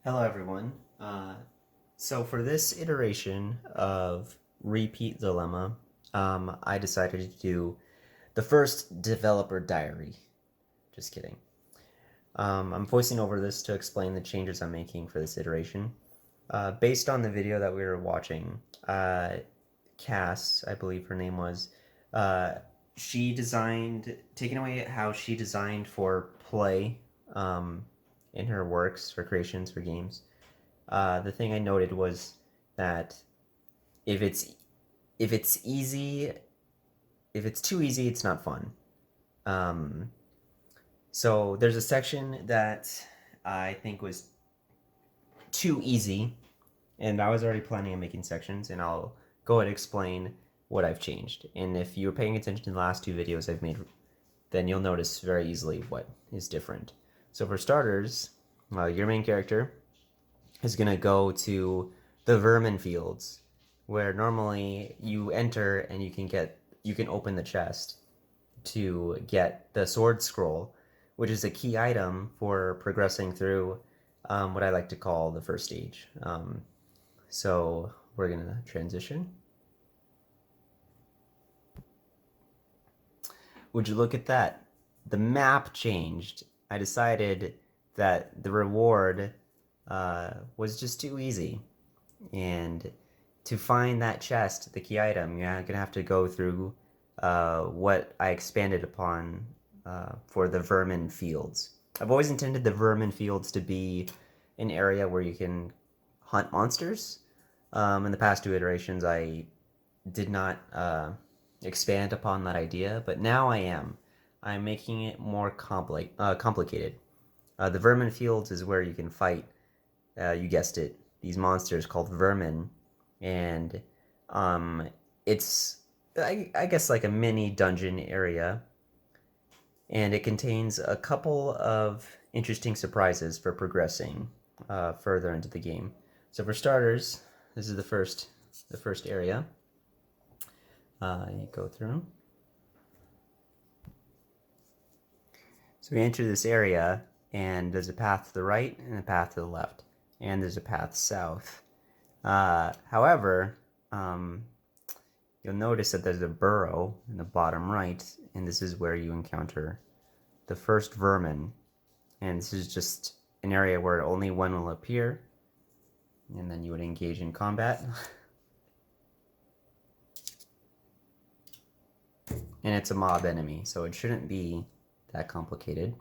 Hello everyone. So for this iteration of Repeat Dilemma, I decided to do the first developer diary. Just kidding. I'm voicing over this to explain the changes I'm making for this iteration. Based on the video that we were watching, Cass, I believe her name was, uh, she designed, taking away how she designed for play in her works, for creations, for games. The thing I noted was that if it's if it's easy, if it's too easy, it's not fun. Um, so there's a section that I think was too easy, and I was already planning on making sections, and I'll go ahead and explain what I've changed. And if you were paying attention to the last two videos I've made, then you'll notice very easily what is different. So for starters, your main character is going to go to the vermin fields, where normally you enter and you can open the chest to get the sword scroll, which is a key item for progressing through what I like to call the first stage. So we're gonna transition. Would you look at that? The map changed. I decided that the reward was just too easy. And to find that chest, the key item, you're gonna have to go through what I expanded upon for the vermin fields. I've always intended the vermin fields to be an area where you can hunt monsters. In the past two iterations, I did not expand upon that idea, but now I am. I'm making it more complicated. The vermin fields is where you can fight, you guessed it, these monsters called vermin, and it's I guess like a mini dungeon area, and it contains a couple of interesting surprises for progressing further into the game. So for starters, this is the first area. You go through. So we enter this area, and there's a path to the right and a path to the left, and there's a path south. However, you'll notice that there's a burrow in the bottom right, and this is where you encounter the first vermin. And this is just an area where only one will appear, and then you would engage in combat. And it's a mob enemy, so it shouldn't be that complicated.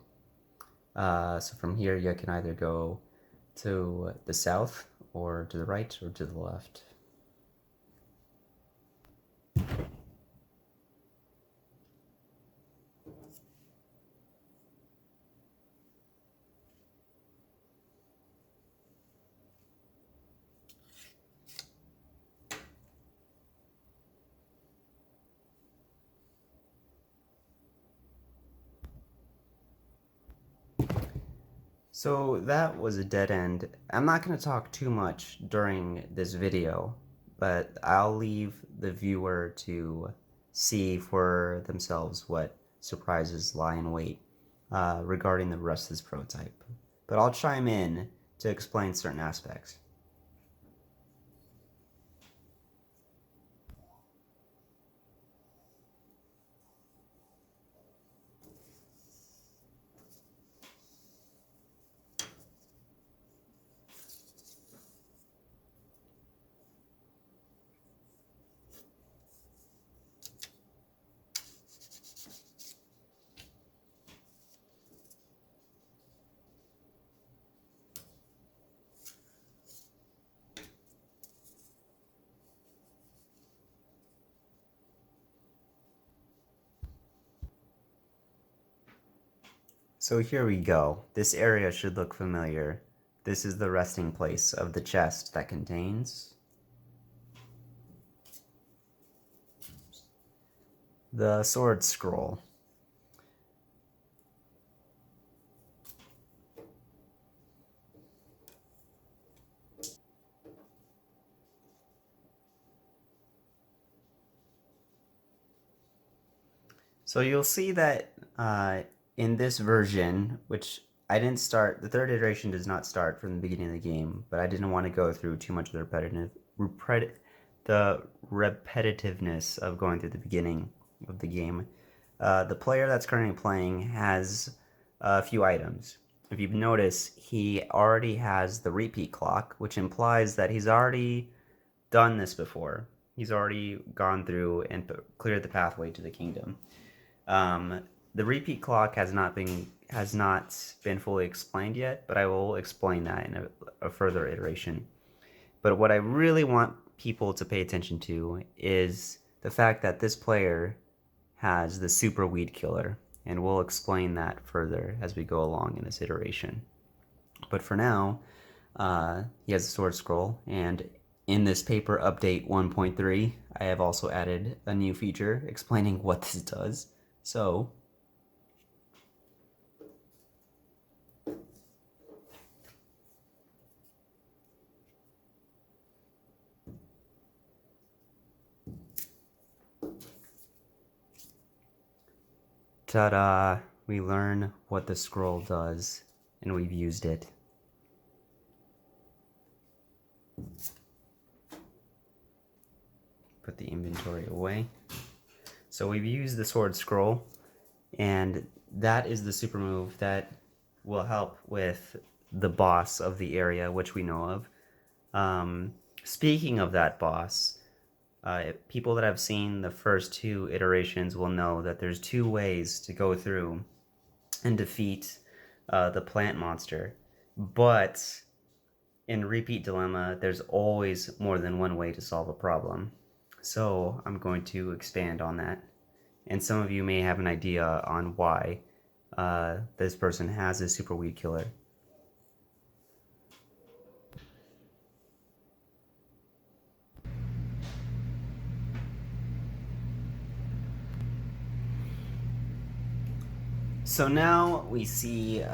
So from here, you can either go to the south, or to the right, or to the left. So that was a dead end. I'm not going to talk too much during this video, but I'll leave the viewer to see for themselves what surprises lie in wait regarding the rest of this prototype. But I'll chime in to explain certain aspects. So here we go. This area should look familiar. This is the resting place of the chest that contains the sword scroll. So you'll see that in this version, which I didn't start, the third iteration does not start from the beginning of the game, but I didn't want to go through too much of the repetitiveness of going through the beginning of the game. The player that's currently playing has a few items. If you notice, he already has the repeat clock, which implies that he's already done this before. He's already gone through and cleared the pathway to the kingdom. The repeat clock has not been fully explained yet, but I will explain that in a further iteration. But what I really want people to pay attention to is the fact that this player has the super weed killer, and we'll explain that further as we go along in this iteration. But for now, he has a sword scroll, and in this paper update 1.3, I have also added a new feature explaining what this does. So, ta-da! We learn what the scroll does, and we've used it. Put the inventory away. So we've used the sword scroll, and that is the super move that will help with the boss of the area, which we know of. Speaking of that boss, people that have seen the first two iterations will know that there's two ways to go through and defeat the plant monster. But in Repeat Dilemma, there's always more than one way to solve a problem. So I'm going to expand on that. And some of you may have an idea on why this person has a super weed killer. So now we see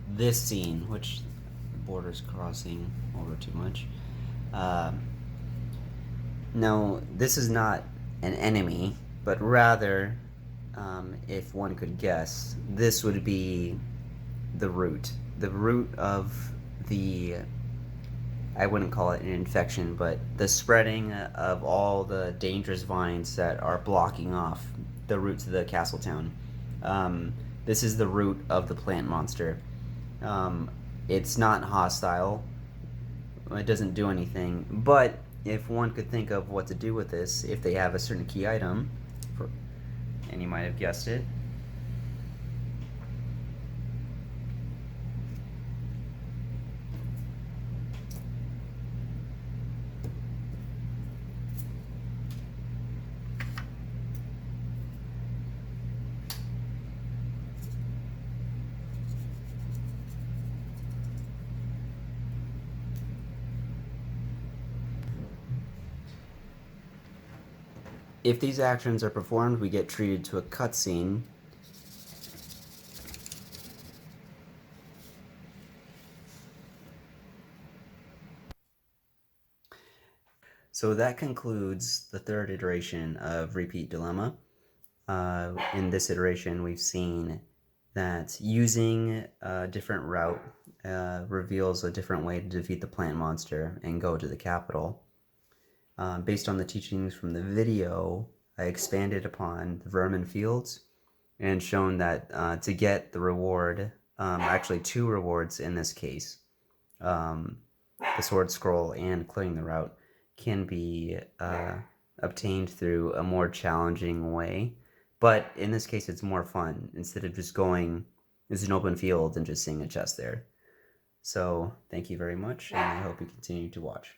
this scene, which the border's crossing over too much. Now, this is not an enemy, but rather, if one could guess, this would be the root. The root of the, I wouldn't call it an infection, but the spreading of all the dangerous vines that are blocking off the route to the castle town. This is the root of the plant monster. It's not hostile. It doesn't do anything, but if one could think of what to do with this, if they have a certain key item, and you might have guessed it, if these actions are performed, we get treated to a cutscene. So that concludes the third iteration of Repeat Dilemma. In this iteration, we've seen that using a different route reveals a different way to defeat the plant monster and go to the capital. Based on the teachings from the video, I expanded upon the vermin fields and shown that to get the reward, actually two rewards in this case, the sword scroll and clearing the route, can be obtained through a more challenging way. But in this case, it's more fun instead of just going, it's an open field and just seeing a chest there. So thank you very much, and I hope you continue to watch.